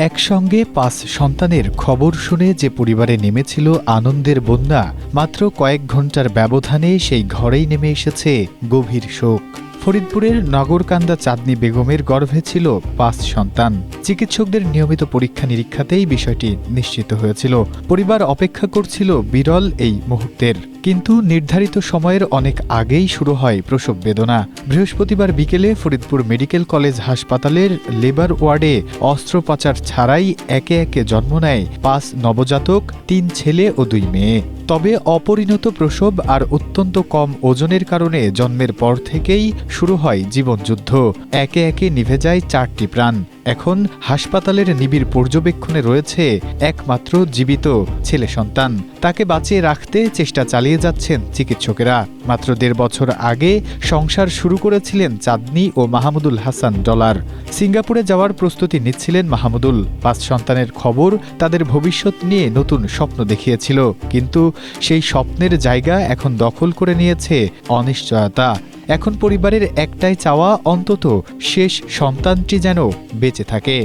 একসঙ্গে ৫ সন্তানের খবর শুনে যে পরিবারে নেমেছিল আনন্দের বন্যা, মাত্র কয়েক ঘণ্টার ব্যবধানে সেই ঘরেই নেমে এসেছে গভীর শোক। ফরিদপুরের নগরকান্দা চাঁদনী বেগমের গর্ভে ছিল ৫ সন্তান। চিকিৎসকদের নিয়মিত পরীক্ষা নিরীক্ষাতেই বিষয়টি নিশ্চিত হয়েছিল। পরিবার অপেক্ষা করছিল বিরল এই মুহূর্তের, কিন্তু নির্ধারিত সময়ের অনেক আগেই শুরু হয় প্রসব বেদনা। বৃহস্পতিবার বিকেলে ফরিদপুর মেডিকেল কলেজ হাসপাতালের লেবার ওয়ার্ডে অস্ত্রোপচার ছাড়াই একে একে জন্ম নেয় ৫ নবজাতক, ৩ ছেলে ও ২ মেয়ে। তবে অপরিণত প্রসব আর অত্যন্ত কম ওজনের কারণে জন্মের পর থেকেই শুরু হয় জীবনযুদ্ধ। একে একে নিভে যায় ৪টি প্রাণ। এখন হাসপাতালের নিবিড় পর্যবেক্ষণে রয়েছে একমাত্র জীবিত ছেলে সন্তান। তাকে বাঁচিয়ে রাখতে চেষ্টা চালিয়ে যাচ্ছেন চিকিৎসকেরা। মাত্র ১.৫ বছর আগে সংসার শুরু করেছিলেন চাঁদনী ও মাহমুদুল হাসান ডলার। সিঙ্গাপুরে যাওয়ার প্রস্তুতি নিচ্ছিলেন মাহমুদুল। ৫ সন্তানের খবর তাদের ভবিষ্যৎ নিয়ে নতুন স্বপ্ন দেখিয়েছিল, কিন্তু সেই স্বপ্নের জায়গা এখন দখল করে নিয়েছে অনিশ্চয়তা। এখন পরিবারের একটাই চাওয়া, অন্তত শেষ সন্তানটি যেন বেঁচে থাকে।